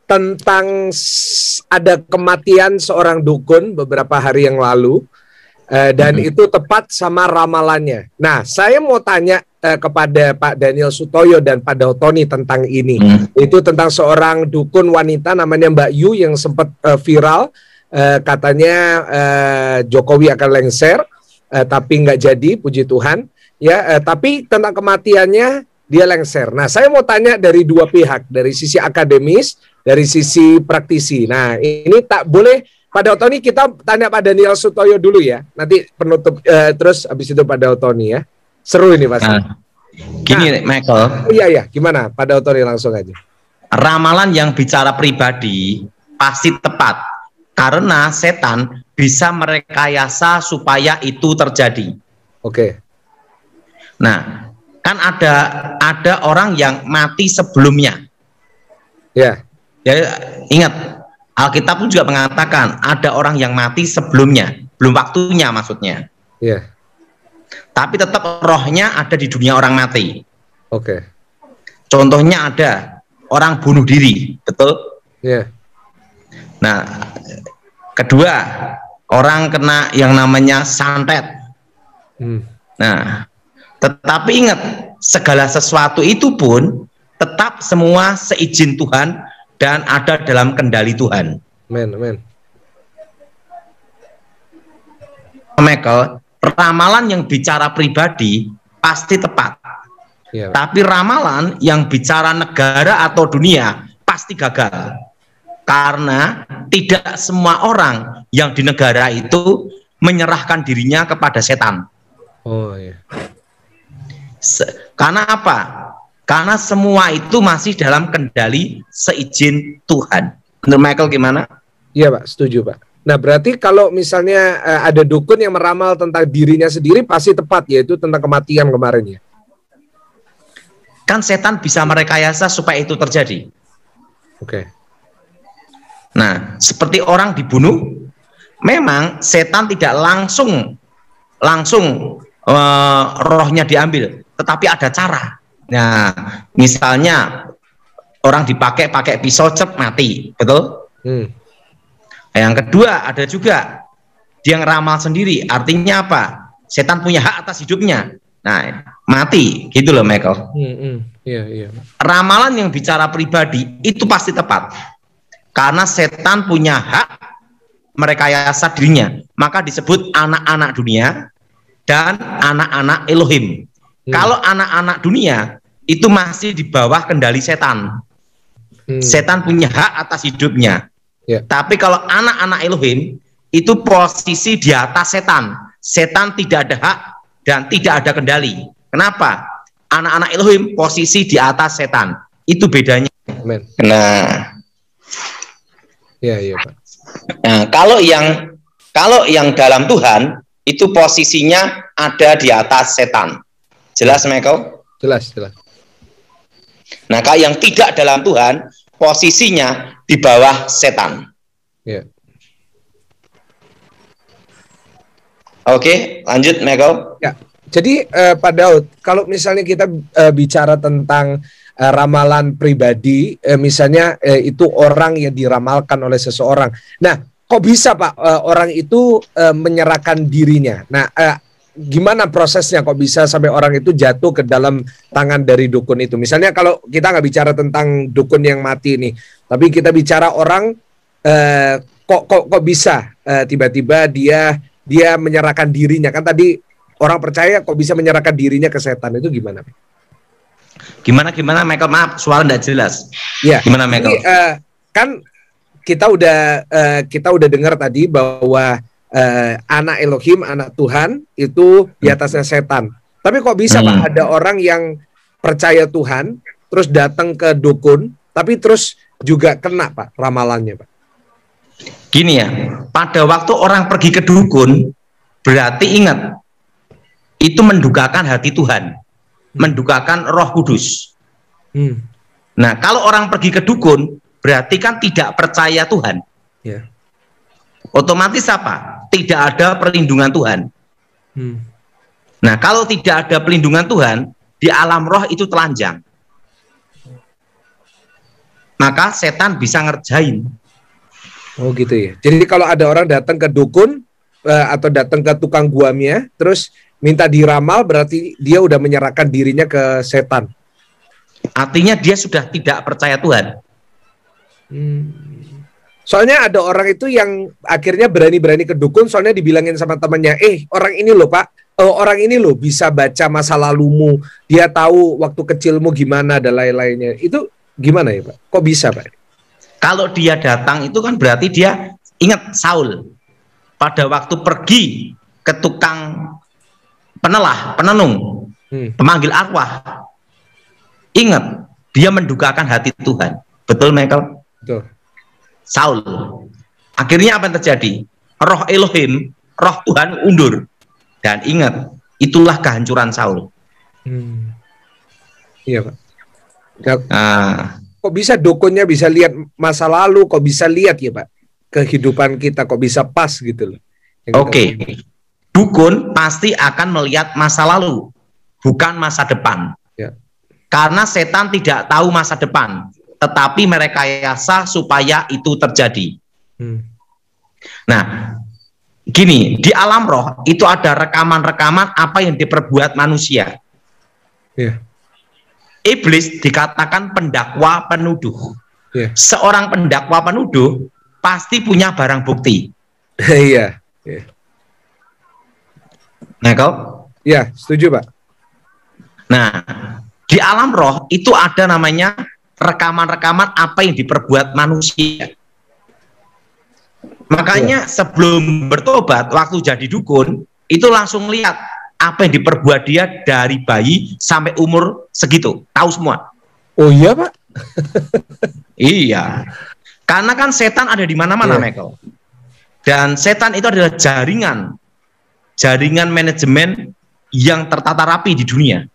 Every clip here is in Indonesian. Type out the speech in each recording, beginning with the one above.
tentang ada kematian seorang dukun beberapa hari yang lalu. Dan itu tepat sama ramalannya. Nah, saya mau tanya kepada Pak Daniel Sutoyo dan Pak Dautoni tentang ini. Itu tentang seorang dukun wanita namanya Mbak Yu yang sempat viral. Katanya Jokowi akan lengser, tapi nggak jadi, puji Tuhan. Ya, tapi tentang kematiannya dia lengser. Nah, saya mau tanya dari dua pihak, dari sisi akademis, dari sisi praktisi. Nah, ini tak boleh. Pak Dautoni, kita tanya Pak Daniel Sutoyo dulu ya. Nanti penutup terus habis itu Pak Dautoni ya. Seru ini pasti. Gini Michael. Iya, gimana Pak Dautoni, langsung aja. Ramalan yang bicara pribadi pasti tepat karena setan bisa merekayasa supaya itu terjadi. Oke. Nah, kan ada orang yang mati sebelumnya. Ya. Jadi ingat, Alkitab pun juga mengatakan ada orang yang mati sebelumnya, belum waktunya maksudnya. Iya. Tapi tetap rohnya ada di dunia orang mati. Oke. Contohnya ada orang bunuh diri, betul? Iya. Nah, kedua, orang kena yang namanya santet. Nah, tetapi ingat, segala sesuatu itu pun tetap semua seizin Tuhan dan ada dalam kendali Tuhan. Amen. Michael, ramalan yang bicara pribadi pasti tepat. Ya. Tapi ramalan yang bicara negara atau dunia pasti gagal. Karena tidak semua orang yang di negara itu menyerahkan dirinya kepada setan. Oh iya. Karena apa? Karena semua itu masih dalam kendali seizin Tuhan. Menurut Michael gimana? Iya Pak, setuju Pak. Nah berarti kalau misalnya ada dukun yang meramal tentang dirinya sendiri pasti tepat, yaitu tentang kematian kemarin ya. Kan setan bisa merekayasa supaya itu terjadi. Oke. Nah, seperti orang dibunuh, memang setan tidak langsung rohnya diambil, tetapi ada cara. Nah, misalnya orang pakai pisau mati, betul? Yang kedua ada juga dia ngeramal sendiri, artinya apa? Setan punya hak atas hidupnya. Nah, mati, gitu loh Michael. Iya. Ramalan yang bicara pribadi itu pasti tepat, karena setan punya hak merekayasa dirinya, maka disebut anak-anak dunia dan anak-anak Elohim. Kalau anak-anak dunia itu masih di bawah kendali setan. Setan punya hak atas hidupnya. Tapi kalau anak-anak Elohim itu posisi di atas setan. Setan tidak ada hak dan tidak ada kendali. Kenapa? Anak-anak Elohim posisi di atas setan. Itu bedanya. Amen. Nah. Iya Pak. Nah, kalau yang dalam Tuhan itu posisinya ada di atas setan. Jelas Michael? Jelas. Nah, kalau yang tidak dalam Tuhan, posisinya di bawah setan. Ya. Oke, lanjut Michael. Ya. Jadi Pak Daud, kalau misalnya kita bicara tentang ramalan pribadi, misalnya itu orang yang diramalkan oleh seseorang. Nah, kok bisa Pak orang itu menyerahkan dirinya? Nah, gimana prosesnya kok bisa sampai orang itu jatuh ke dalam tangan dari dukun itu? Misalnya kalau kita nggak bicara tentang dukun yang mati nih, tapi kita bicara orang kok bisa tiba-tiba dia menyerahkan dirinya. Kan tadi orang percaya kok bisa menyerahkan dirinya ke setan, itu gimana? Gimana Michael? Maaf, suara nggak jelas. Ya. Gimana Michael? Ini, kan kita udah dengar tadi bahwa anak Elohim, anak Tuhan itu di atasnya setan. Tapi kok bisa Pak ada orang yang percaya Tuhan terus datang ke dukun tapi terus juga kena Pak ramalannya Pak? Gini ya, pada waktu orang pergi ke dukun berarti ingat itu mendukakan hati Tuhan, mendukakan Roh Kudus. Nah, kalau orang pergi ke dukun berarti kan tidak percaya Tuhan. Yeah. Otomatis apa? Tidak ada perlindungan Tuhan. Nah, kalau tidak ada perlindungan Tuhan, di alam roh itu telanjang. maka setan bisa ngerjain. Oh gitu ya. Jadi kalau ada orang datang ke dukun atau datang ke tukang guamnya, terus minta diramal, berarti dia udah menyerahkan dirinya ke setan. Artinya dia sudah tidak percaya Tuhan. Soalnya ada orang itu yang akhirnya berani-berani ke dukun, soalnya dibilangin sama temannya, orang ini loh Pak, orang ini loh bisa baca masa lalumu, dia tahu waktu kecilmu gimana dan lain-lainnya. Itu gimana ya Pak? Kok bisa Pak? Kalau dia datang itu kan berarti dia ingat Saul pada waktu pergi ke tukang penenung, pemanggil arwah. Ingat, dia mendugakan hati Tuhan. Betul Michael? Betul. Saul. Akhirnya apa yang terjadi? Roh Elohim, roh Tuhan undur. Dan ingat, itulah kehancuran Saul. Iya Pak. Kok bisa dukunnya bisa lihat masa lalu, kok bisa lihat ya Pak kehidupan kita, kok bisa pas gitu loh. Oke. Dukun pasti akan melihat masa lalu, bukan masa depan. Ya. Karena setan tidak tahu masa depan, tetapi merekayasa supaya itu terjadi. Nah, gini, di alam roh itu ada rekaman-rekaman apa yang diperbuat manusia. Ya. Iblis dikatakan pendakwa penuduh. Yeah. Seorang pendakwa penuduh pasti punya barang bukti. Iya. Nah, kau? Ya, setuju Pak. Nah, di alam roh itu ada namanya rekaman-rekaman apa yang diperbuat manusia. Makanya sebelum bertobat, waktu jadi dukun, itu langsung lihat apa yang diperbuat dia dari bayi sampai umur segitu, tahu semua. Oh iya Pak? Iya, karena kan setan ada di mana-mana, Michael. Dan setan itu adalah jaringan manajemen yang tertata rapi di dunia.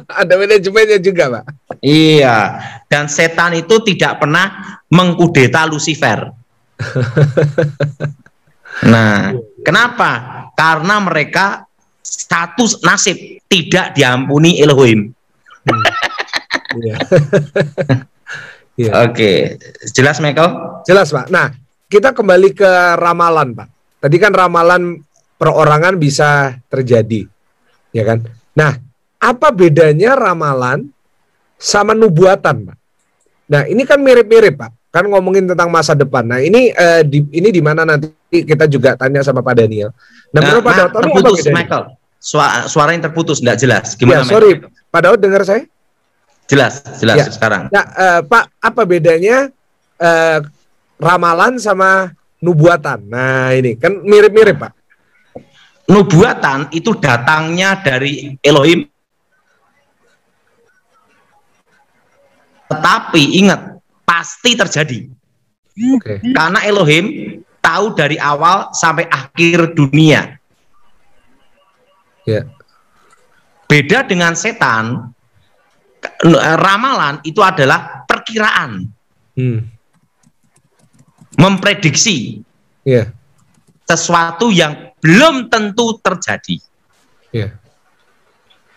Ada manajemennya juga Pak? Iya, dan setan itu tidak pernah mengkudeta Lucifer. Nah, kenapa? Karena mereka status nasib tidak diampuni Elohim. Oke, jelas Michael? Jelas Pak. Nah, kita kembali ke ramalan Pak. Tadi kan ramalan perorangan bisa terjadi, ya kan? Nah, apa bedanya ramalan sama nubuatan Pak? Nah, ini kan mirip-mirip Pak. Kan ngomongin tentang masa depan. Nah, ini di mana nanti kita juga tanya sama Pak Daniel. Nah, menurut Pak Daud, terputus Michael. Suaranya terputus, enggak jelas. Gimana? Ya, sorry, Michael? Pak Daud dengar saya? Jelas ya. Sekarang. Nah, Pak, apa bedanya ramalan sama nubuatan? Nah, ini kan mirip-mirip Pak. Nubuatan itu datangnya dari Elohim. Tetapi ingat, pasti terjadi. Karena Elohim tahu dari awal sampai akhir dunia. Yeah. Beda dengan setan, ramalan itu adalah perkiraan, memprediksi sesuatu yang belum tentu terjadi.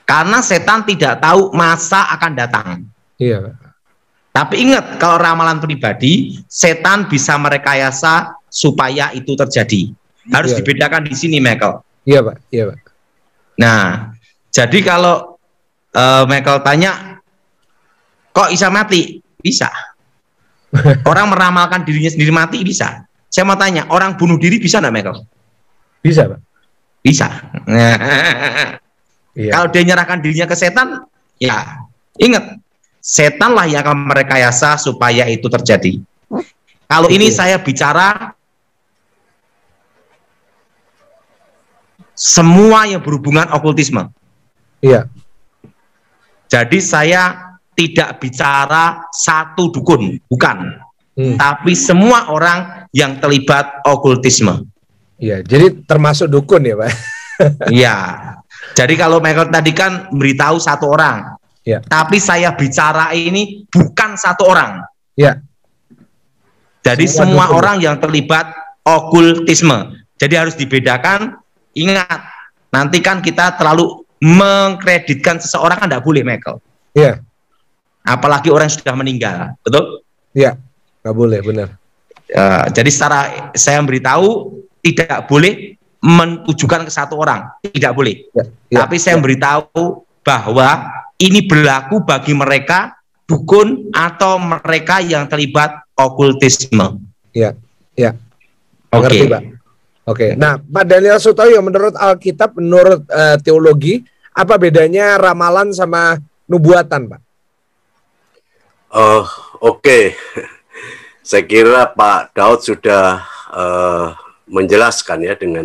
Karena setan tidak tahu masa akan datang. Tapi ingat, kalau ramalan pribadi, setan bisa merekayasa supaya itu terjadi. Harus dibedakan di sini, Michael. Iya Pak. Nah, jadi kalau Michael tanya, kok bisa mati? Bisa. Orang meramalkan dirinya sendiri mati, bisa. Saya mau tanya, orang bunuh diri bisa nggak, Michael? Bisa Pak. Bisa. Kalau dia nyerahkan dirinya ke setan, ya ingat, setanlah yang akan merekayasa supaya itu terjadi. Kalau ini saya bicara semua yang berhubungan okultisme. Iya. Jadi saya tidak bicara satu dukun, bukan. Tapi semua orang yang terlibat okultisme. Iya, jadi termasuk dukun ya Pak? Iya. Jadi kalau Michael tadi kan beritahu satu orang. Ya. Tapi saya bicara ini bukan satu orang. Ya. Jadi semua orang yang terlibat okultisme. Jadi harus dibedakan. Ingat, nanti kan kita terlalu mengkreditkan seseorang kan tidak boleh, Michael. Iya. apalagi orang yang sudah meninggal, betul? Ya, nggak boleh, benar. Jadi secara saya memberitahu tidak boleh mentujukan ke satu orang, tidak boleh. Tapi saya memberitahu bahwa ini berlaku bagi mereka dukun atau mereka yang terlibat okultisme. Ya, ya. Oke. Oke. Nah, Pak Daniel Sutoyo, menurut Alkitab, menurut teologi, apa bedanya ramalan sama nubuatan, Pak? Oke. Saya kira Pak Daud sudah menjelaskan ya dengan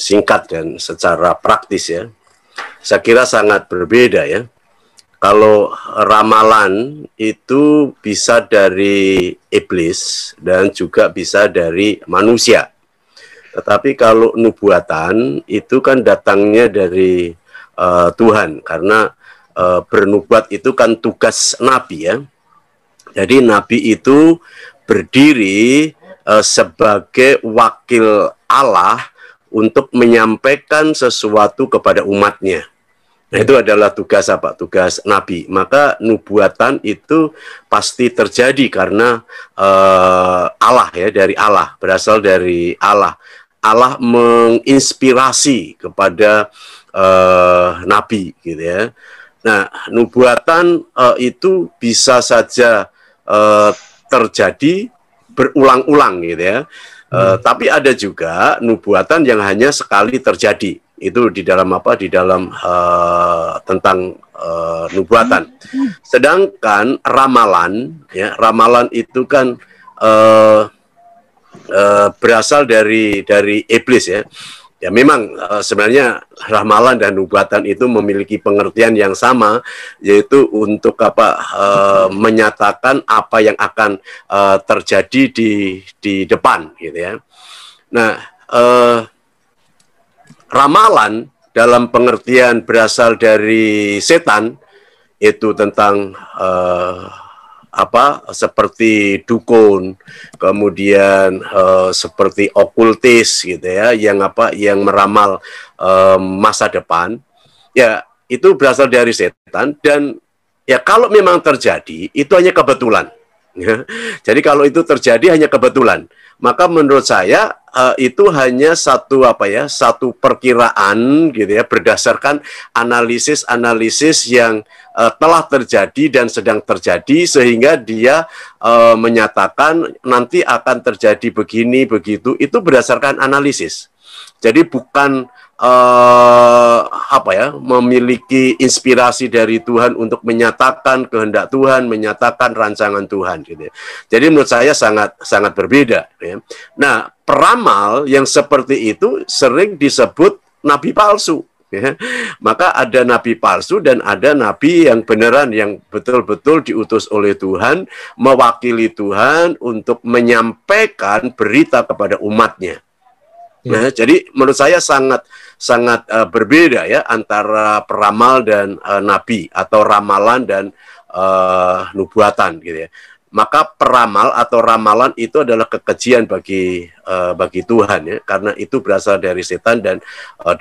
singkat dan secara praktis ya. Saya kira sangat berbeda ya. Kalau ramalan itu bisa dari iblis dan juga bisa dari manusia. Tetapi kalau nubuatan itu kan datangnya dari Tuhan, karena bernubuat itu kan tugas nabi ya. Jadi nabi itu berdiri sebagai wakil Allah untuk menyampaikan sesuatu kepada umatnya. Nah, itu adalah tugas apa? Tugas nabi. Maka nubuatan itu pasti terjadi karena Allah ya, dari Allah, berasal dari Allah. Allah menginspirasi kepada nabi gitu ya. Nah, nubuatan itu bisa saja terjadi berulang-ulang gitu ya. Tapi ada juga nubuatan yang hanya sekali terjadi. Itu di dalam tentang nubuatan. Sedangkan ramalan ya, ramalan itu kan berasal dari iblis ya. Ya memang sebenarnya ramalan dan nubuatan itu memiliki pengertian yang sama, yaitu untuk menyatakan apa yang akan terjadi di depan gitu ya. Nah, ramalan dalam pengertian berasal dari setan itu tentang seperti dukun, kemudian seperti okultis gitu ya, yang meramal masa depan. Ya, itu berasal dari setan, dan ya kalau memang terjadi itu hanya kebetulan. Ya. Jadi kalau itu terjadi hanya kebetulan, maka menurut saya itu hanya satu perkiraan gitu ya, berdasarkan analisis yang telah terjadi dan sedang terjadi, sehingga dia menyatakan nanti akan terjadi begini begitu, itu berdasarkan analisis. Jadi bukan memiliki inspirasi dari Tuhan untuk menyatakan kehendak Tuhan, menyatakan rancangan Tuhan gitu ya. Jadi menurut saya sangat berbeda ya. Nah, peramal yang seperti itu sering disebut nabi palsu ya. Maka ada nabi palsu dan ada nabi yang beneran, yang betul-betul diutus oleh Tuhan, mewakili Tuhan untuk menyampaikan berita kepada umatnya. Nah, jadi menurut saya sangat berbeda ya antara peramal dan nabi, atau ramalan dan nubuatan gitu ya. Maka peramal atau ramalan itu adalah kekejian bagi Tuhan ya, karena itu berasal dari setan dan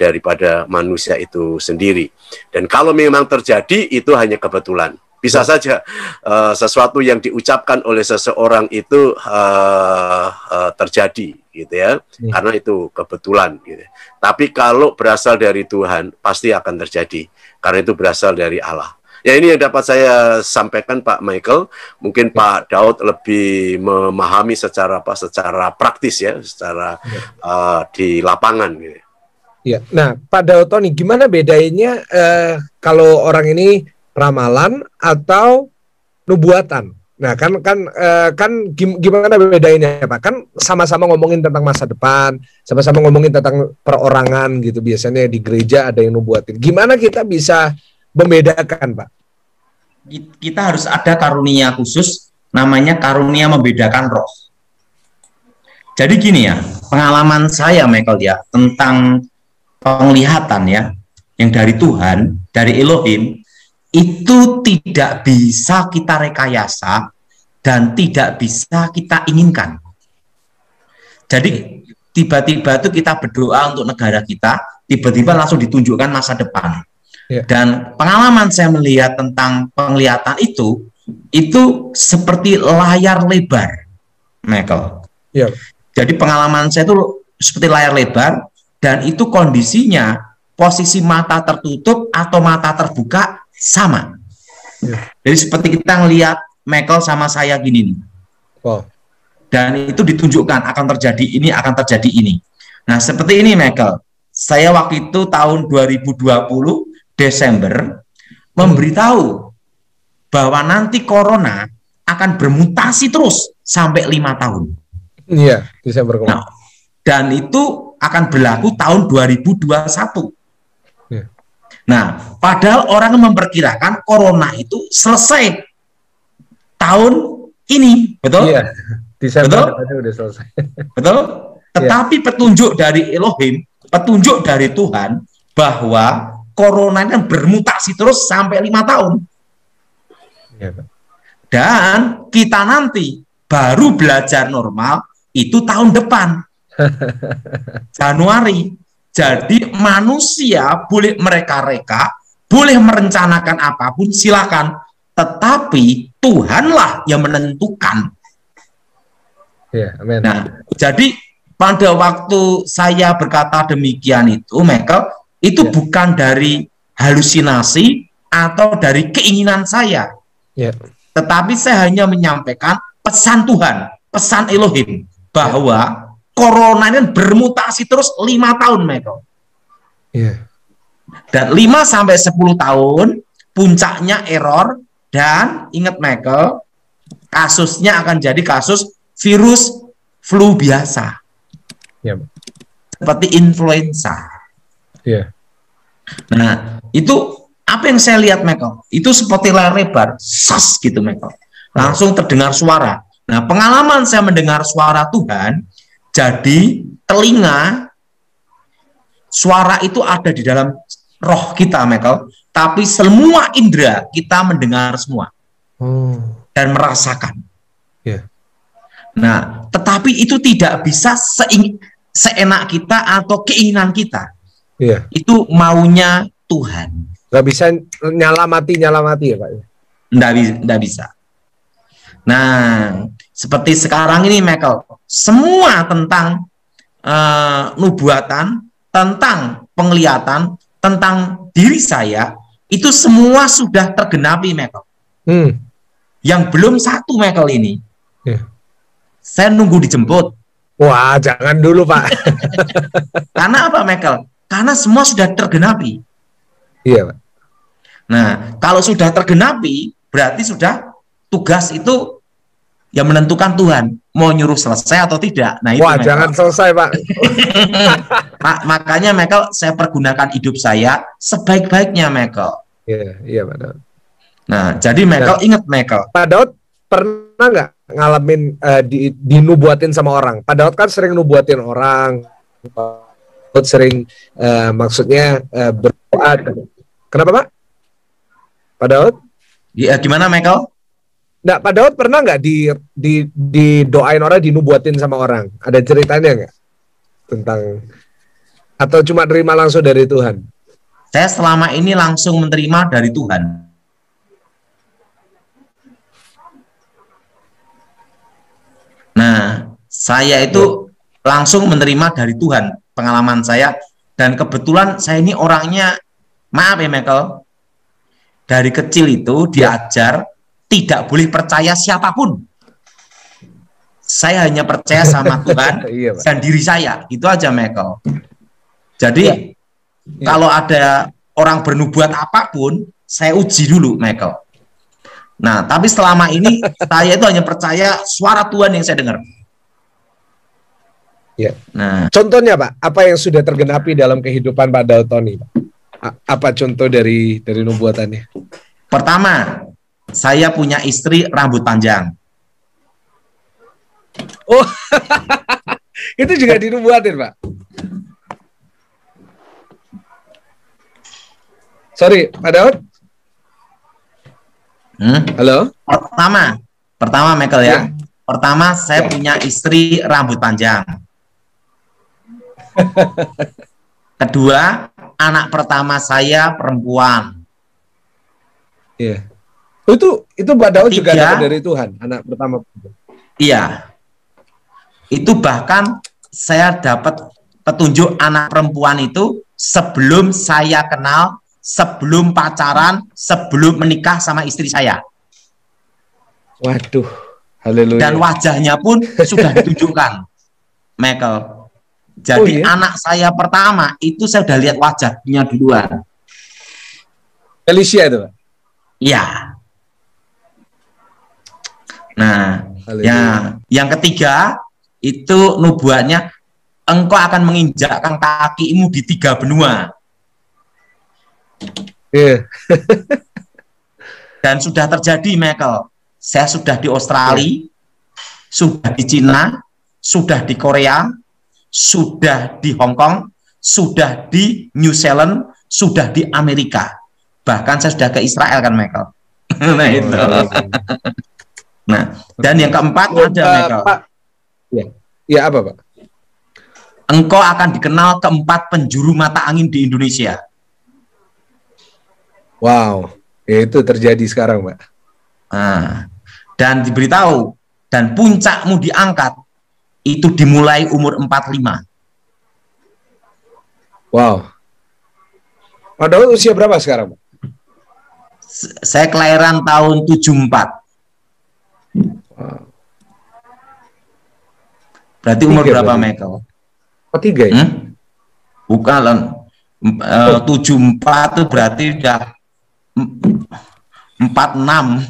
daripada manusia itu sendiri. Dan kalau memang terjadi itu hanya kebetulan. Bisa saja sesuatu yang diucapkan oleh seseorang itu terjadi gitu ya, karena itu kebetulan gitu. Tapi kalau berasal dari Tuhan pasti akan terjadi, karena itu berasal dari Allah. Ya, ini yang dapat saya sampaikan, Pak Michael. Mungkin Pak Daud lebih memahami secara praktis ya, secara di lapangan gitu. Ya. Nah, Pak Daud Tony, gimana bedanya kalau orang ini ramalan atau nubuatan? Nah, kan gimana bedainnya, Pak? Kan sama-sama ngomongin tentang masa depan, sama-sama ngomongin tentang perorangan gitu. Biasanya di gereja ada yang nubuatin. Gimana kita bisa membedakan, Pak? Kita harus ada karunia khusus, namanya karunia membedakan roh. Jadi gini ya, pengalaman saya, Michael ya, tentang penglihatan ya, yang dari Tuhan, dari Elohim, itu tidak bisa kita rekayasa dan tidak bisa kita inginkan. Jadi tiba-tiba itu kita berdoa untuk negara kita, tiba-tiba langsung ditunjukkan masa depan. Dan pengalaman saya melihat tentang penglihatan itu seperti layar lebar, Michael. Jadi pengalaman saya itu seperti layar lebar, dan itu kondisinya posisi mata tertutup atau mata terbuka sama. Jadi seperti kita ngelihat Michael sama saya gini nih. Dan itu ditunjukkan akan terjadi ini, akan terjadi ini. Nah, seperti ini Michael. Saya waktu itu tahun 2020 Desember memberitahu bahwa nanti corona akan bermutasi terus sampai 5 tahun. Iya, Desember kemarin. Nah, dan itu akan berlaku tahun 2021. Nah, padahal orang memperkirakan corona itu selesai tahun ini, betul? Iya, Desember udah selesai. Betul? Tetapi petunjuk dari Elohim, petunjuk dari Tuhan bahwa corona ini bermutasi terus sampai 5 tahun. Dan kita nanti baru belajar normal itu tahun depan. Januari. Jadi manusia boleh mereka-reka, boleh merencanakan apapun, silakan. Tetapi Tuhanlah yang menentukan. Amen. Nah, jadi pada waktu saya berkata demikian itu, Michael, itu bukan dari halusinasi atau dari keinginan saya. Tetapi saya hanya menyampaikan pesan Tuhan, pesan Elohim, bahwa corona ini bermutasi terus 5 tahun, Michael. Dan 5 sampai 10 tahun, puncaknya error, dan ingat Michael, kasusnya akan jadi kasus virus flu biasa. Seperti influenza. Nah, itu apa yang saya lihat, Michael? Itu seperti layar lebar, sas gitu, Michael. Langsung terdengar suara. Nah, pengalaman saya mendengar suara Tuhan, jadi telinga, suara itu ada di dalam roh kita, Michael. Tapi semua indera kita mendengar semua. Dan merasakan. Nah, tetapi itu tidak bisa seenak kita atau keinginan kita. Itu maunya Tuhan. Nggak bisa nyalamati ya Pak? Nggak bisa. Nah, seperti sekarang ini, Michael, semua tentang nubuatan, tentang penglihatan, tentang diri saya, itu semua sudah tergenapi, Michael. Yang belum satu, Michael, ini. Saya nunggu dijemput. Wah, jangan dulu, Pak. Karena apa, Michael? Karena semua sudah tergenapi. Iya, Pak. Nah, kalau sudah tergenapi, berarti sudah tugas itu yang menentukan Tuhan. Mau nyuruh selesai atau tidak. Nah, itu, wah, Michael. Jangan selesai, Pak. Makanya, Michael, saya pergunakan hidup saya sebaik-baiknya, Michael. Iya, Pak Daud. Nah, jadi Michael, ingat, Michael. Pak Daud pernah nggak ngalamin dinubuatin sama orang? Pak Daud kan sering nubuatin orang. Pak Daud sering maksudnya berdoa. Kenapa, Pak? Pak Daud? Ya, gimana, Michael? Nggak, Pak Daud pernah nggak didoain orang, dinubuatin sama orang? Ada ceritanya nggak tentang, atau cuma terima langsung dari Tuhan? Saya selama ini langsung menerima dari Tuhan. Nah, saya itu langsung menerima dari Tuhan, pengalaman saya. Dan kebetulan saya ini orangnya, maaf ya, Michael, dari kecil itu diajar tidak boleh percaya siapapun. Saya hanya percaya sama Tuhan dan diri saya. Itu aja, Michael. Jadi kalau ada orang bernubuat apapun, saya uji dulu, Michael. Nah, tapi selama ini saya itu hanya percaya suara Tuhan yang saya dengar. Nah, contohnya, Pak, apa yang sudah tergenapi dalam kehidupan Pak Daud Tony, Pak? Apa contoh dari nubuatannya? Pertama, saya punya istri rambut panjang. Oh, itu juga dinubuatin, Pak. Sorry, Pak Daud. Halo. Pertama, Michael ya. Pertama, saya punya istri rambut panjang. Kedua, anak pertama saya perempuan. Iya. Itu Pak Daud juga Ketiga, dapat dari Tuhan, anak pertama. iya. Itu bahkan saya dapat petunjuk anak perempuan itu sebelum saya kenal, sebelum pacaran, sebelum menikah sama istri saya. Waduh, haleluya. Dan wajahnya pun sudah ditunjukkan, Michael. Jadi anak saya pertama itu saya udah lihat wajahnya duluan. Felicia itu, Pak? Iya. Nah, ya, yang ketiga itu nubuatnya, engkau akan menginjakkan kakimu di 3 benua. Iya. Dan sudah terjadi, Michael. Saya sudah di Australia, sudah di Cina, sudah di Korea, sudah di Hong Kong, sudah di New Zealand, sudah di Amerika. Bahkan saya sudah ke Israel kan, Michael. Nah, itu. Nah, dan yang keempat ada, Michael. Pak. Ya, apa, Pak? Engkau akan dikenal keempat penjuru mata angin di Indonesia. Wow, itu terjadi sekarang, Pak. Nah, dan diberitahu, dan puncakmu diangkat, itu dimulai umur 45. Wow. Pak Daud usia berapa sekarang, Pak? Saya kelahiran tahun 74. Wow. Berarti umur berapa, berarti. Michael? Oh, 3 ya? Bukan, 74 itu berarti udah 46.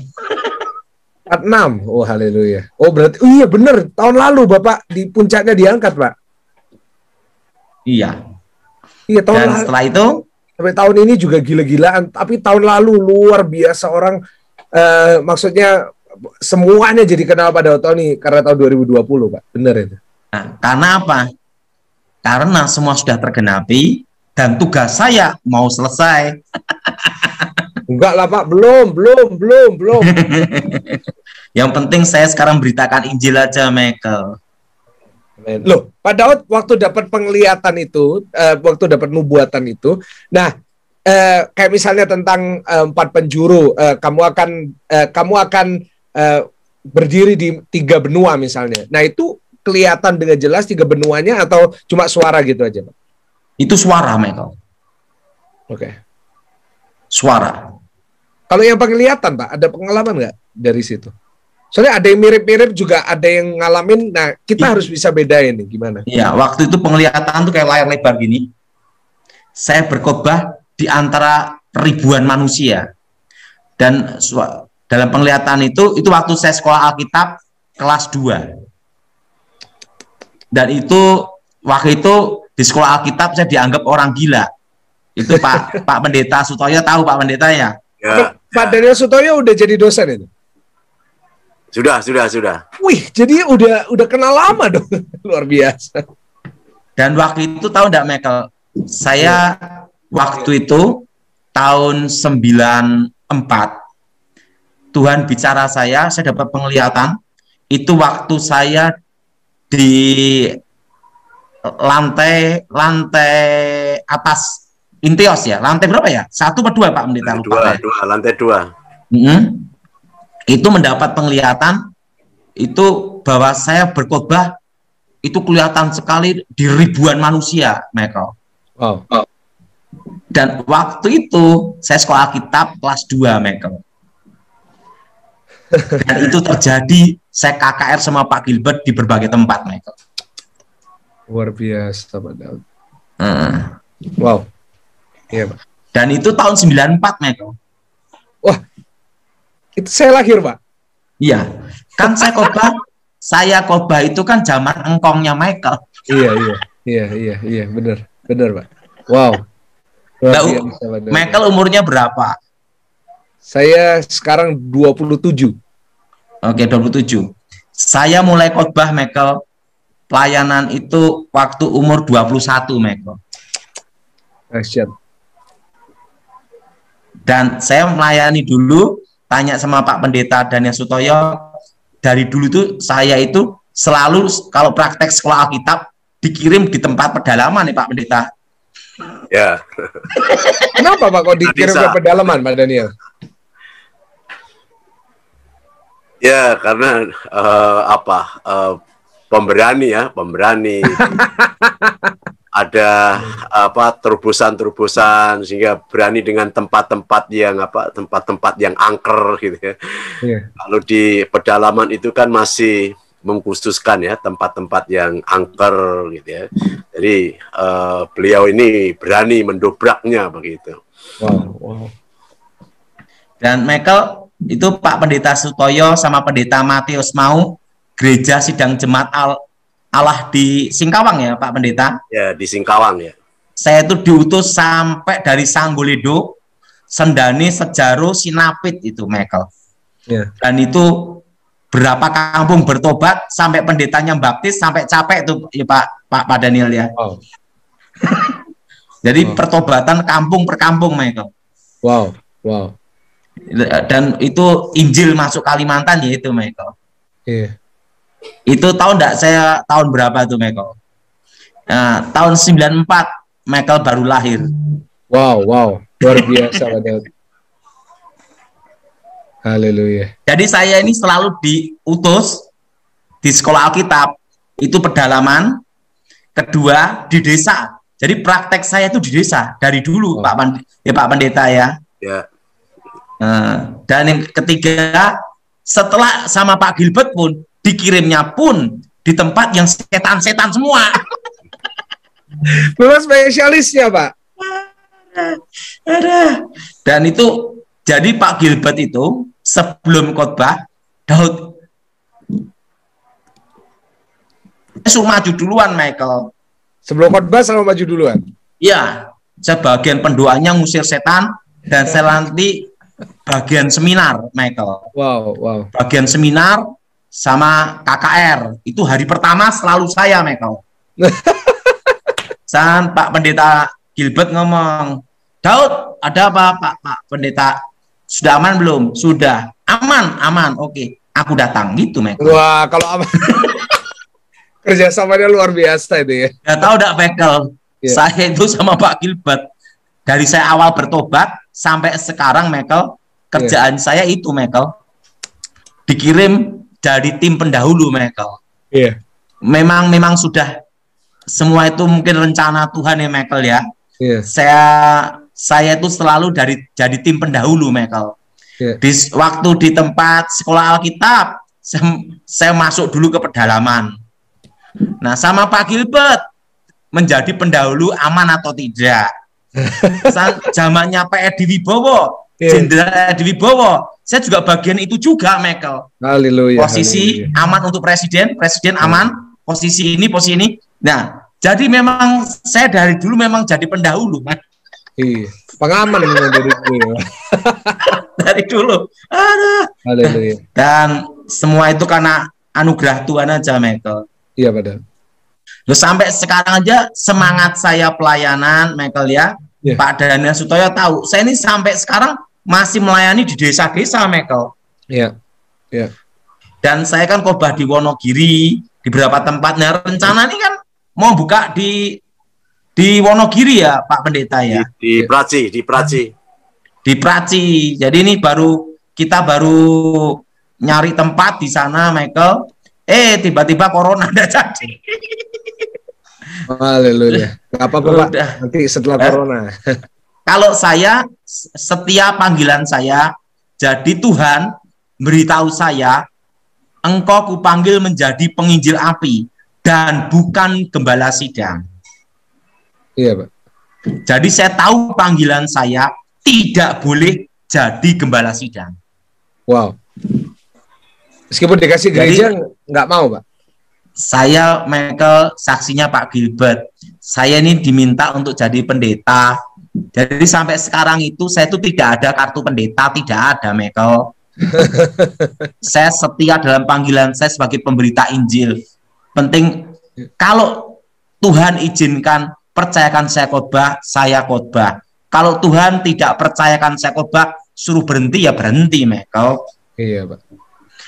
46. Oh, haleluya. Oh, berarti iya bener, tahun lalu Bapak di puncaknya diangkat, Pak. Iya. Iya, tahun Dan lalu. setelah itu Sampai tahun ini juga gila-gilaan, tapi tahun lalu luar biasa orang, maksudnya semuanya jadi kenal pada Tony karena tahun 2020, Pak. Bener itu. nah, karena apa? Karena semua sudah tergenapi dan tugas saya mau selesai. Enggak lah, Pak. Belum. Yang penting saya sekarang beritakan Injil aja, Michael. Loh, Pak Daud waktu dapat penglihatan itu, waktu dapat nubuatan itu, nah, kayak misalnya tentang 4 penjuru, kamu akan berdiri di 3 benua misalnya. Nah, itu kelihatan dengan jelas 3 benuanya atau cuma suara gitu aja, Pak? Itu suara, Michael. Oke. Suara. Kalau yang penglihatan, Pak, ada pengalaman nggak dari situ? Soalnya ada yang mirip-mirip juga, ada yang ngalamin. Nah, kita harus bisa bedain nih gimana. Iya, waktu itu penglihatan tuh kayak layar lebar gini. Saya berkhotbah di antara ribuan manusia. Dan dalam penglihatan itu waktu saya sekolah Alkitab kelas 2. Dan itu waktu itu di sekolah Alkitab saya dianggap orang gila. Itu Pak Pendeta Sutoyo, tahu Pak Pendeta ya? Ya. Pak Daniel Sutoyo udah jadi dosen itu? Sudah. Wih, jadi udah kenal lama dong. Luar biasa. Dan waktu itu tahu enggak, Michael? Saya waktu itu tahun 94 Tuhan bicara saya dapat penglihatan. Itu waktu saya di lantai atas Intios ya. Lantai berapa ya? 1 atau 2, Pak Pendeta? Lupa. Lantai 2. Itu mendapat penglihatan itu bahwa saya berkhotbah itu kelihatan sekali di ribuan manusia, Michael. Oh. Dan waktu itu saya sekolah Alkitab kelas 2, Michael. Dan itu terjadi, saya KKR sama Pak Gilbert di berbagai tempat, Michael. Luar biasa, Pak Daud. Wow. Iya, Pak. Dan itu tahun 94, Michael. Wah, itu saya lahir, Pak. Iya, kan saya khotbah itu kan zaman engkongnya Michael. Iya, benar, Pak. Wow. Michael umurnya berapa? Saya sekarang 27. Oke, 27. Saya mulai khotbah, Michael, pelayanan itu waktu umur 21, Michael. Asyik. Dan saya melayani dulu, tanya sama Pak Pendeta Daniel Sutoyo, dari dulu tuh saya itu selalu kalau praktek sekolah Alkitab dikirim di tempat pedalaman nih Pak Pendeta. Ya. Kenapa Pak kok dikirim ke pedalaman Pak Daniel? Ya karena pemberani ada terobosan sehingga berani dengan tempat-tempat yang angker gitu ya. Yeah. Kalau di pedalaman itu kan masih mengkhususkan ya tempat-tempat yang angker gitu ya. Jadi beliau ini berani mendobraknya begitu. Wow. Dan Michael itu Pak Pendeta Sutoyo sama Pendeta Matius mau Gereja Sidang Jemaat Allah di Singkawang ya Pak Pendeta? Ya di Singkawang ya. Saya itu diutus sampai dari Sanggulido, Sendani, Sejaro, Sinapit itu Michael. Ya. Dan itu berapa kampung bertobat sampai pendetanya baptis sampai capek itu ya Pak Daniel ya. Wow. Jadi pertobatan kampung per kampung Michael. Wow. Dan itu Injil masuk Kalimantan ya itu Michael. Iya. Itu tahun tahun berapa tuh Michael? Nah, tahun 94 Michael baru lahir. Wow, luar biasa Pak Daud. Haleluya. Jadi saya ini selalu diutus di sekolah Alkitab, itu pedalaman, kedua di desa. Jadi praktek saya itu di desa dari dulu Pak Pendeta ya. Ya. Dan yang ketiga setelah sama Pak Gilbert pun dikirimnya pun di tempat yang setan-setan semua. Memang spesialisnya Pak. Dan itu jadi Pak Gilbert itu sebelum khotbah Daud suruh maju duluan Michael. Sebelum khotbah selalu maju duluan. Iya, sebagian pendoanya ngusir setan dan saya nanti bagian seminar Michael. Wow. Bagian seminar sama KKR itu hari pertama selalu saya Michael. Dan Pak Pendeta Gilbert ngomong, Daud ada apa Pak Pendeta? Sudah aman belum? Sudah. Aman. Oke, aku datang gitu Michael. Wah kalau aman. Kerjasamanya luar biasa itu ya. Gak tahu enggak Michael. Yeah. Saya itu sama Pak Gilbert dari saya awal bertobat sampai sekarang Michael kerjaan saya itu Michael dikirim dari tim pendahulu Michael. Iya. Memang sudah semua itu mungkin rencana Tuhan ya Michael ya. Iya. Saya itu selalu jadi tim pendahulu Michael. Iya. Waktu di tempat sekolah Alkitab saya masuk dulu ke pedalaman. Nah sama Pak Gilbert menjadi pendahulu aman atau tidak. Zamannya Pak Edi Wibowo, Jenderal Edi Wibowo, saya juga bagian itu juga Michael. Haleluya. Posisi aman untuk presiden aman, posisi ini. Nah, jadi memang saya dari dulu memang jadi pendahulu, Mas. Iya, pengaman memang dari dulu. Dari dulu. Haleluya. Dan semua itu karena anugerah Tuhan aja, Michael. Iya, padahal. Loh, sampai sekarang aja semangat saya pelayanan, Michael ya. Yeah. Pak Daniel Sutoyo tahu, saya ini sampai sekarang masih melayani di desa-desa, Michael. Iya. Yeah. Dan saya kan khotbah di Wonogiri, di beberapa tempat. Nah, rencana ini kan mau buka di Wonogiri ya, Pak Pendeta ya. Di Praci. Di Praci. Jadi ini kita baru nyari tempat di sana, Michael. Tiba-tiba corona udah jadi. Haleluya. Apa-apa Pak, nanti setelah corona. Kalau saya, setiap panggilan saya, jadi Tuhan beritahu saya, engkau kupanggil menjadi penginjil api dan bukan gembala sidang. Iya Pak. Jadi saya tahu panggilan saya tidak boleh jadi gembala sidang. Wow. Meskipun dikasih gereja nggak mau Pak. Saya Michael saksinya Pak Gilbert. Saya ini diminta untuk jadi pendeta. Jadi sampai sekarang itu saya itu tidak ada kartu pendeta, tidak ada Michael. Saya setia dalam panggilan saya sebagai pemberita Injil. Penting kalau Tuhan izinkan percayakan saya khotbah, saya khotbah. Kalau Tuhan tidak percayakan saya khotbah, suruh berhenti ya berhenti Michael. Iya Pak.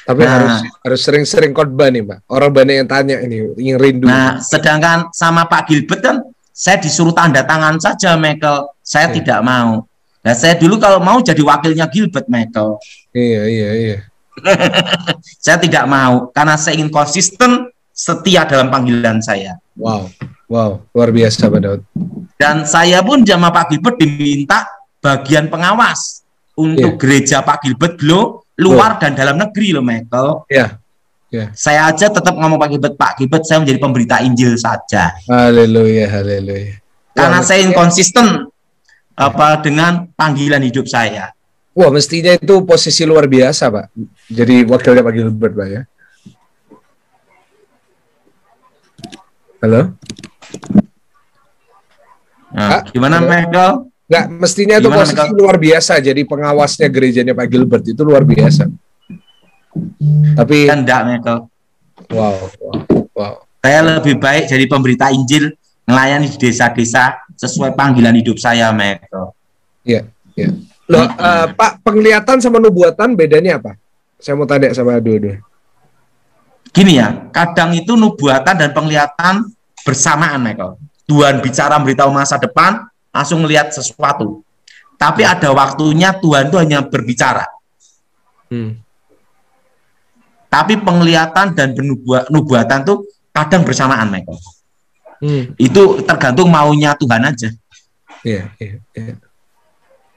Tapi harus sering-sering khotbah nih Pak. Orang banyak yang tanya ini, yang rindu. Nah, sedangkan sama Pak Gilbert kan saya disuruh tanda tangan saja, Michael. Saya tidak mau. Nah, saya dulu kalau mau jadi wakilnya Gilbert, Michael. Iya. Saya tidak mau karena saya ingin konsisten, setia dalam panggilan saya. Wow, luar biasa Pak Daud. Dan saya pun sama Pak Gilbert diminta bagian pengawas untuk gereja Pak Gilbert luar dan dalam negeri loh, Michael. Iya. Saya aja tetap ngomong Pak Gilbert, saya menjadi pemberita Injil saja. Haleluya. Karena saya ingin konsisten dengan panggilan hidup saya. Wah, mestinya itu posisi luar biasa, Pak. Jadi wakilnya Pak Gilbert, Pak ya. Halo? Nah, gimana, Michael? Nggak, mestinya itu posisi Michael? Luar biasa. Jadi pengawasnya gerejanya Pak Gilbert itu luar biasa. Tapi enggak, Michael. Wow. Saya lebih baik jadi pemberita Injil, melayani di desa-desa sesuai panggilan hidup saya, Michael. Iya. Loh, Pak, penglihatan sama nubuatan bedanya apa? Saya mau tanya sama dua-dua. Gini ya, kadang itu nubuatan dan penglihatan bersamaan, Michael. Tuhan bicara memberitahu masa depan, langsung melihat sesuatu. Tapi ada waktunya Tuhan itu hanya berbicara. Tapi penglihatan dan nubuatan itu kadang bersamaan, Michael. Itu tergantung maunya Tuhan aja. Iya.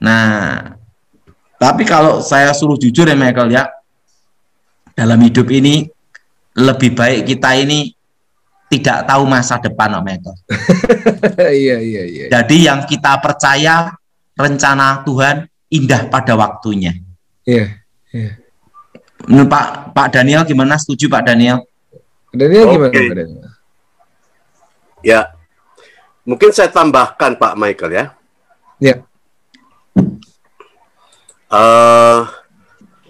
Nah, tapi kalau saya suruh jujur ya, Michael ya, dalam hidup ini lebih baik kita ini tidak tahu masa depan, Michael. Iya. Jadi yang kita percaya rencana Tuhan indah pada waktunya. Iya. Menurut Pak Daniel gimana? Setuju Pak Daniel? Gimana Pak Daniel? Ya, mungkin saya tambahkan Pak Michael ya. Ya.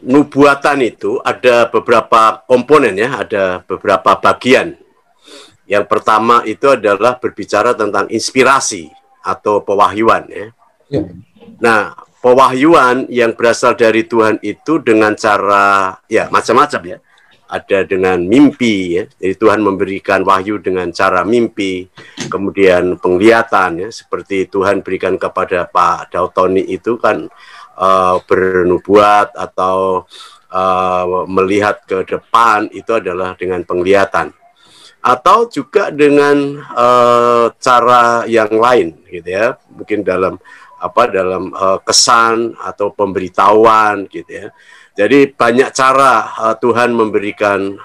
Nubuatan itu ada beberapa komponen ya, ada beberapa bagian. Yang pertama itu adalah berbicara tentang inspirasi atau pewahyuan ya. Nah, pewahyuan yang berasal dari Tuhan itu dengan cara ya macam-macam ya. Ada dengan mimpi ya. Jadi Tuhan memberikan wahyu dengan cara mimpi, kemudian penglihatan ya, seperti Tuhan berikan kepada Pak Daud Tony itu kan bernubuat atau melihat ke depan itu adalah dengan penglihatan. Atau juga dengan cara yang lain gitu ya. Mungkin dalam kesan atau pemberitahuan gitu ya. Jadi banyak cara Tuhan memberikan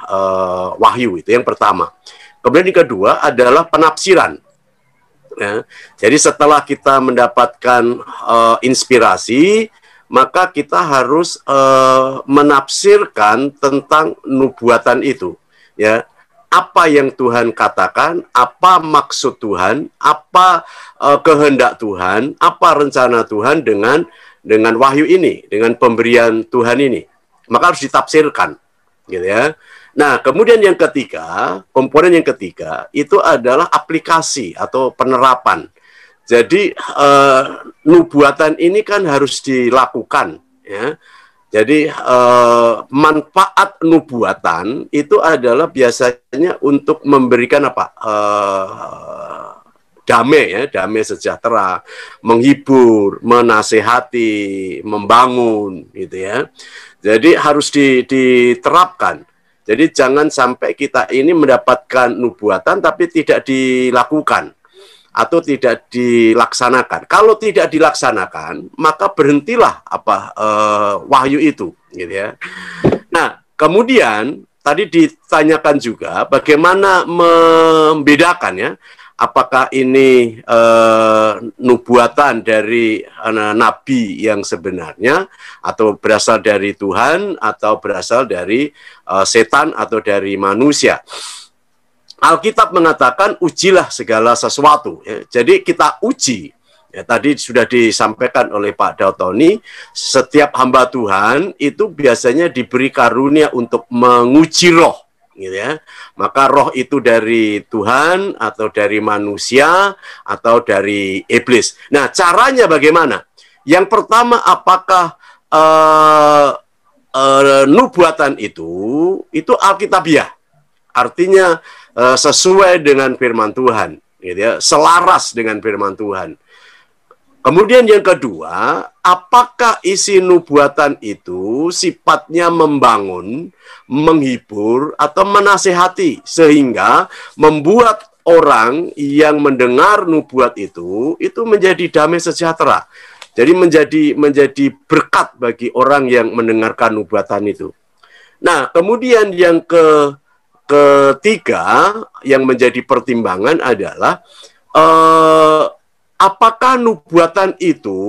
wahyu, itu yang pertama. Kemudian yang kedua adalah penafsiran. Ya. Jadi setelah kita mendapatkan inspirasi, maka kita harus menafsirkan tentang nubuatan itu. Ya, apa yang Tuhan katakan, apa maksud Tuhan, apa kehendak Tuhan, apa rencana Tuhan dengan wahyu ini, dengan pemberian Tuhan ini. Maka harus ditafsirkan, gitu ya. Nah, kemudian yang ketiga, komponen yang ketiga itu adalah aplikasi atau penerapan. Jadi nubuatan ini kan harus dilakukan, ya. Jadi manfaat nubuatan itu adalah biasanya untuk memberikan apa? Damai ya, damai sejahtera, menghibur, menasehati, membangun, gitu ya. Jadi harus diterapkan. Jadi jangan sampai kita ini mendapatkan nubuatan tapi tidak dilakukan atau tidak dilaksanakan. Kalau tidak dilaksanakan, maka berhentilah wahyu itu, gitu ya. Nah, kemudian tadi ditanyakan juga bagaimana membedakan ya, apakah ini nubuatan dari nabi yang sebenarnya atau berasal dari Tuhan atau berasal dari setan atau dari manusia. Alkitab mengatakan ujilah segala sesuatu. Ya. Jadi kita uji. Ya, tadi sudah disampaikan oleh Pak Daud Tony, setiap hamba Tuhan itu biasanya diberi karunia untuk menguji roh. Gitu ya. Maka roh itu dari Tuhan atau dari manusia atau dari iblis. Nah, caranya bagaimana? Yang pertama, apakah nubuatan itu alkitabiah? Artinya sesuai dengan firman Tuhan, gitu ya, selaras dengan firman Tuhan. Kemudian yang kedua, apakah isi nubuatan itu sifatnya membangun, menghibur, atau menasehati, sehingga membuat orang yang mendengar nubuat itu menjadi damai sejahtera. Jadi menjadi berkat bagi orang yang mendengarkan nubuatan itu. Nah, kemudian yang ketiga yang menjadi pertimbangan adalah apakah nubuatan itu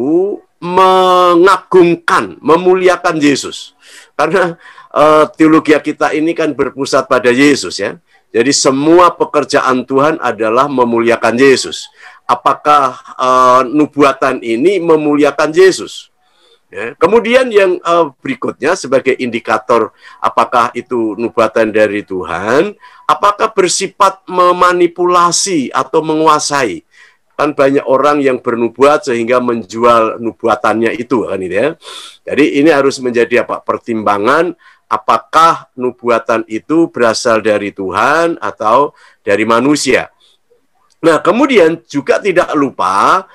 mengagungkan, memuliakan Yesus? Karena teologi kita ini kan berpusat pada Yesus ya. Jadi semua pekerjaan Tuhan adalah memuliakan Yesus. Apakah nubuatan ini memuliakan Yesus? Ya. Kemudian yang berikutnya sebagai indikator apakah itu nubuatan dari Tuhan, apakah bersifat memanipulasi atau menguasai? Kan banyak orang yang bernubuat sehingga menjual nubuatannya itu kan itu ya. Jadi ini harus menjadi pertimbangan apakah nubuatan itu berasal dari Tuhan atau dari manusia. Nah, kemudian juga tidak lupa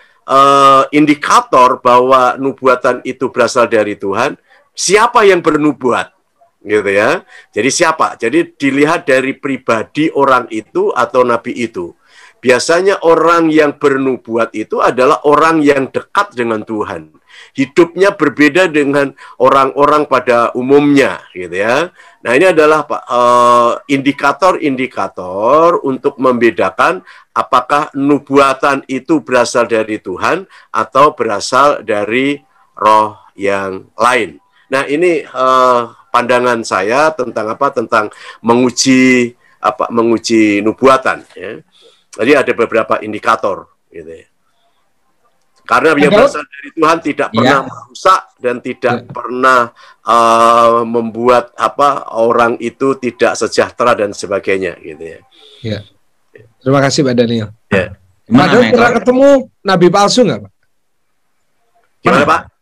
indikator bahwa nubuatan itu berasal dari Tuhan, siapa yang bernubuat gitu ya. Jadi siapa? Jadi dilihat dari pribadi orang itu atau nabi itu. Biasanya orang yang bernubuat itu adalah orang yang dekat dengan Tuhan. Hidupnya berbeda dengan orang-orang pada umumnya, gitu ya. Nah, ini adalah indikator-indikator untuk membedakan apakah nubuatan itu berasal dari Tuhan atau berasal dari roh yang lain. Nah, ini pandangan saya tentang tentang menguji nubuatan, ya. Jadi ada beberapa indikator gitu ya. Karena yang berasal dari Tuhan tidak pernah merusak dan tidak pernah membuat orang itu tidak sejahtera dan sebagainya gitu ya. Ya. Terima kasih Pak Daniel. Ya. Pak Daud pernah ketemu nabi palsu nggak Pak? Gimana Pak?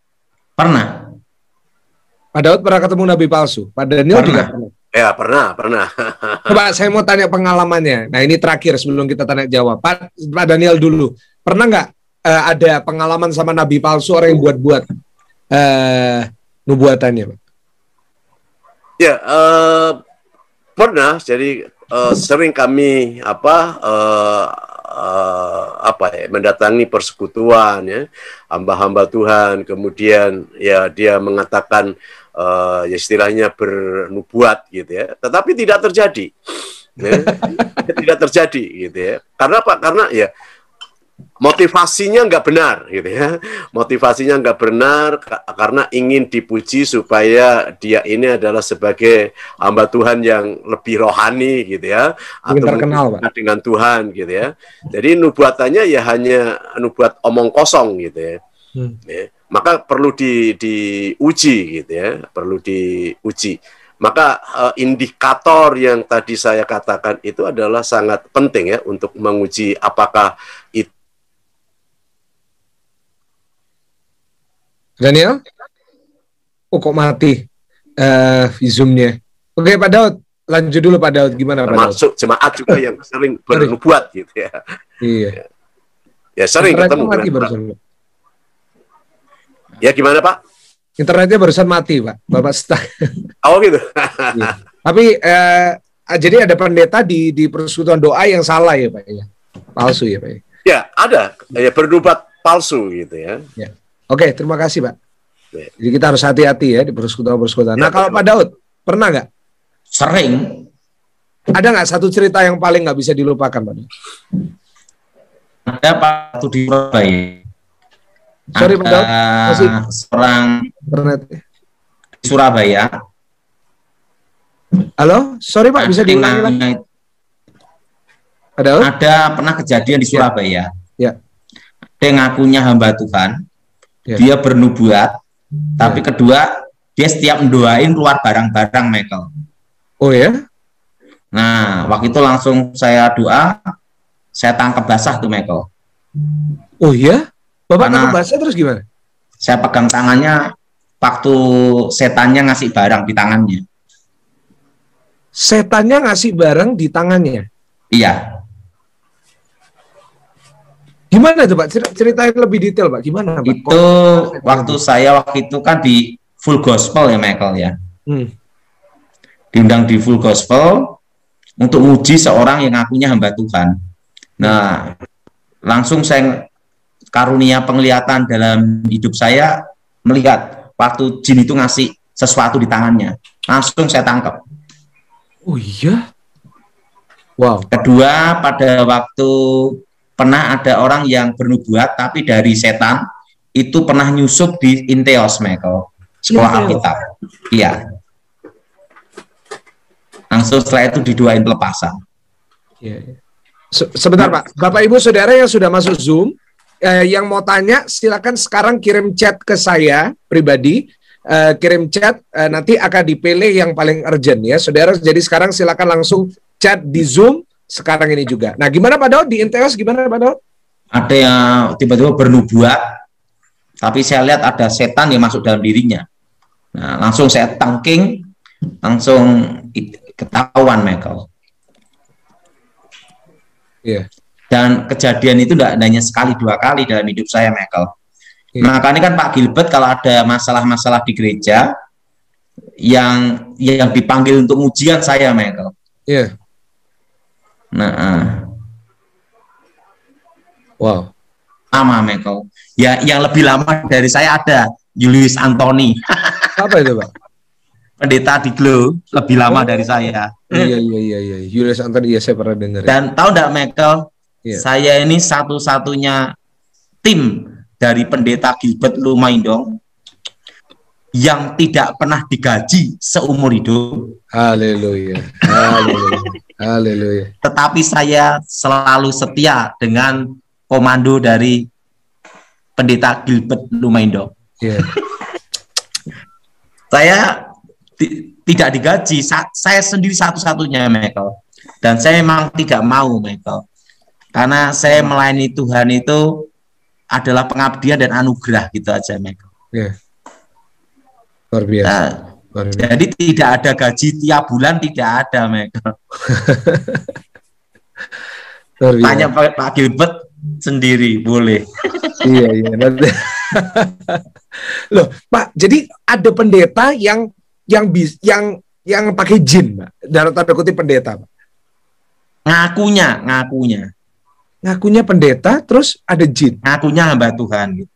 Pernah. Pak Daud pernah ketemu nabi palsu. Pak Daniel juga pernah. Ya, pernah. Coba saya mau tanya pengalamannya. Nah, ini terakhir sebelum kita tanya jawab. Pak Daniel dulu. Pernah nggak ada pengalaman sama nabi palsu, orang yang buat-buat nubuatannya, Pak? Ya, pernah. Jadi sering kami mendatangi persekutuan ya, hamba-hamba Tuhan, kemudian ya dia mengatakan ya istilahnya bernubuat gitu ya, tetapi tidak terjadi, ya. Tidak terjadi gitu ya. Karena apa? Karena ya motivasinya nggak benar gitu ya. Motivasinya nggak benar karena ingin dipuji supaya dia ini adalah sebagai hamba Tuhan yang lebih rohani gitu ya, atau terkenal dengan Tuhan gitu ya. Jadi nubuatannya ya hanya nubuat omong kosong gitu ya. Ya. Maka perlu diuji gitu ya, perlu diuji. Maka indikator yang tadi saya katakan itu adalah sangat penting ya untuk menguji apakah itu. Daniel? Oh, kok mati Zoom-nya. Oke, Pak Daud, lanjut dulu Pak Daud. Gimana Pak Daud? Termasuk jemaat juga yang sering bernubuat gitu ya. Iya. Ya sering ketemu. Mati barusan. Ya gimana Pak? Internetnya barusan mati Pak. Bapak stuck. Oh gitu. Iya. Tapi jadi ada pendeta di persekutuan doa yang salah ya Pak ya? Palsu ya Pak ya? Ya ada. Ya bernubuat palsu gitu ya. Ya. Oke, terima kasih Pak. Ya. Jadi kita harus hati-hati ya di persekutuan. Nah, kalau Pak Daud, pernah nggak? Sering. Ada nggak satu cerita yang paling nggak bisa dilupakan Pak Daud? Ada waktu di Surabaya. Sorry Pak Daud, masih seorang internet di Surabaya. Halo, sorry Pak, bisa diulangi lagi? Pak Daud? Ada pernah kejadian di Surabaya. Ya. Dia ngakunya hamba Tuhan. Ya. Dia bernubuat, tapi kedua dia setiap mendoain keluar barang-barang Michael. Oh ya? Nah, waktu itu langsung saya doa, saya tangkap basah tuh Michael. Oh ya? Bapak tangkap basah terus gimana? Saya pegang tangannya, waktu setannya ngasih barang di tangannya. Setannya ngasih barang di tangannya? Iya. Gimana tuh Pak? Ceritain lebih detail Pak. Gimana Pak? Itu waktu itu kan di Full Gospel ya Michael ya. Diundang di Full Gospel untuk uji seorang yang ngakunya hamba Tuhan. Nah, langsung saya karunia penglihatan dalam hidup saya, melihat waktu jin itu ngasih sesuatu di tangannya. Langsung saya tangkap. Oh iya? Wow. Kedua, pada waktu pernah ada orang yang bernubuat tapi dari setan, itu pernah nyusup di Inteos, Michael, sekolah Alkitab. Iya. Langsung setelah itu diduain pelepasan. Iya. Sebentar Pak, Bapak Ibu Saudara yang sudah masuk Zoom, yang mau tanya silakan sekarang kirim chat ke saya pribadi, kirim chat, nanti akan dipilih yang paling urgent ya Saudara. Jadi sekarang silakan langsung chat di Zoom sekarang ini juga. Nah, gimana Pak Daud di Inteos, gimana Pak Daud? Ada yang tiba-tiba bernubuat, tapi saya lihat ada setan yang masuk dalam dirinya. Nah, langsung saya tangking, langsung ketahuan Michael. Iya. Dan kejadian itu tidak hanya sekali dua kali dalam hidup saya Michael. Yeah. Makanya kan Pak Gilbert kalau ada masalah-masalah di gereja yang dipanggil untuk ujian saya Michael. Iya. Yeah. Nah, wow. Lama Michael. Ya, yang lebih lama dari saya ada Julius Anthony. Apa itu Pak? Pendeta di Glow lebih lama dari saya. Iya. Julius Anthony, iya saya pernah dengar. Dan tahu enggak Michael? Yeah. Saya ini satu-satunya tim dari pendeta Gilbert Lumaindong yang tidak pernah digaji seumur hidup. Haleluya. Haleluya. Haleluya. Tetapi saya selalu setia dengan komando dari pendeta Gilbert Lumaindong. Yeah. Saya tidak digaji, saya sendiri satu-satunya Michael. Dan saya memang tidak mau Michael. Karena saya melayani Tuhan itu adalah pengabdian dan anugerah gitu aja Michael. Yeah. Luar biasa. Nah, jadi tidak ada gaji tiap bulan, tidak ada Michael. Tanya Pak Gilbert sendiri boleh. Iya. Loh, Pak, jadi ada pendeta yang pakai jin, Pak. Dalam tanda kutip pendeta, Pak. Ngakunya pendeta, terus ada jin. Ngakunya hamba Tuhan gitu.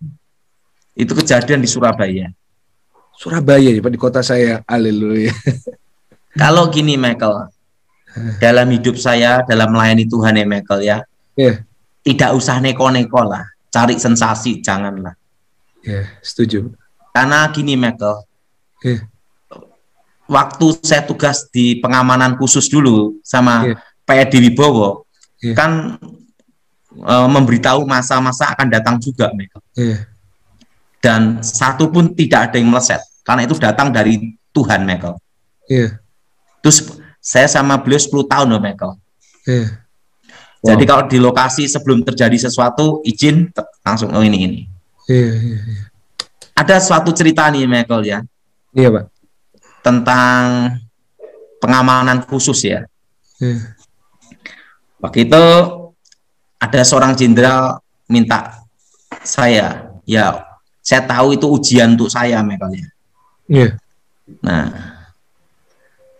Itu kejadian di Surabaya. Surabaya ya Pak, di kota saya. Haleluya. Kalau gini Michael, dalam hidup saya, dalam melayani Tuhan ya Michael ya, tidak usah neko-neko lah, cari sensasi, janganlah. Setuju. Karena gini Michael, waktu saya tugas di pengamanan khusus dulu sama Pak Edi Wibowo, kan memberitahu masa-masa akan datang juga Michael. Dan satu pun tidak ada yang meleset karena itu datang dari Tuhan Michael. Terus saya sama beliau 10 tahun loh Michael. Jadi kalau di lokasi sebelum terjadi sesuatu izin langsung ini. Ada suatu cerita nih Michael ya. Iya Pak. Tentang pengamanan khusus ya. Waktu itu ada seorang jenderal minta saya, ya saya tahu itu ujian untuk saya Michael ya. Nah,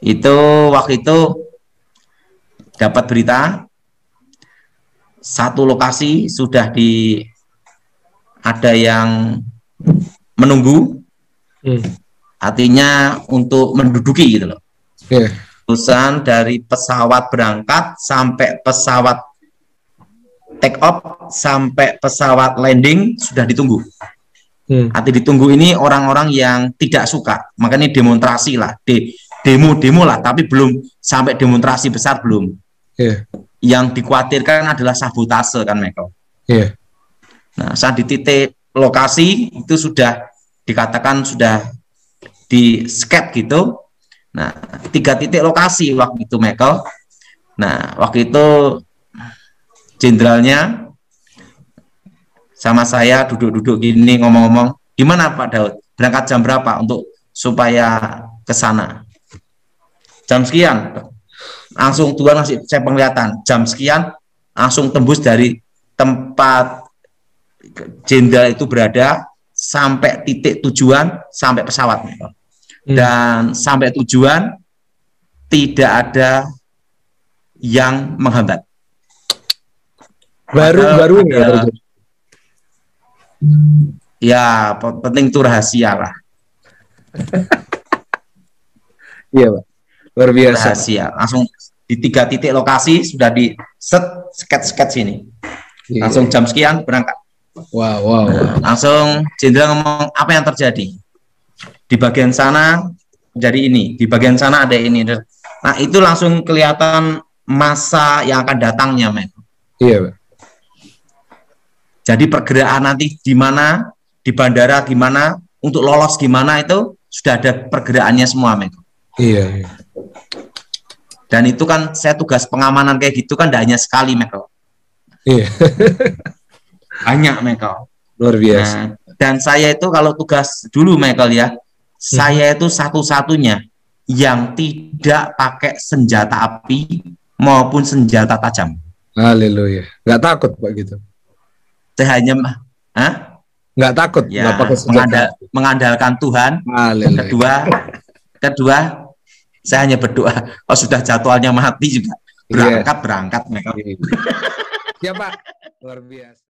itu waktu itu dapat berita satu lokasi sudah ada yang menunggu, artinya untuk menduduki gitu loh. Urusan dari pesawat berangkat sampai pesawat take off sampai pesawat landing sudah ditunggu. Arti ditunggu ini orang-orang yang tidak suka, makanya demonstrasi lah, demo lah, tapi belum sampai demonstrasi besar belum. Yang dikhawatirkan adalah sabotase kan Michael. Nah saat di titik lokasi itu sudah dikatakan sudah di skep gitu. Nah 3 titik lokasi waktu itu Michael. Nah waktu itu jenderalnya sama saya duduk-duduk gini ngomong-ngomong, gimana Pak Daud, berangkat jam berapa untuk supaya ke sana? Jam sekian. Langsung Tuhan ngasih saya penglihatan, jam sekian langsung tembus dari tempat jenderal itu berada sampai titik tujuan, sampai pesawat. Dan sampai tujuan tidak ada yang menghambat. Baru ini ya terjadi. Ya, penting itu rahasia lah. Iya, Pak. Luar biasa. Rahasia. Langsung di 3 titik lokasi sudah di sket sini. Langsung jam sekian berangkat. Wow. Langsung jenderal ngomong apa yang terjadi. Di bagian sana jadi ini, di bagian sana ada ini. Nah, itu langsung kelihatan masa yang akan datangnya, men. Iya, Pak. Jadi pergerakan nanti di mana, di bandara gimana, untuk lolos gimana itu sudah ada pergerakannya semua, men. Iya. Dan itu kan saya tugas pengamanan kayak gitu kan tidak hanya sekali, men. Iya. Banyak, Michael. Luar biasa. Nah, dan saya itu kalau tugas dulu, Michael ya, saya itu satu-satunya yang tidak pakai senjata api maupun senjata tajam. Haleluya. Nggak takut, Pak, gitu? Saya hanya, nggak takut, ya, nggak pakai senjata. mengandalkan Tuhan. Haleluya. Kedua, saya hanya berdoa. Kalau sudah jadwalnya mati juga berangkat, Michael. Ya, Pak. Luar biasa.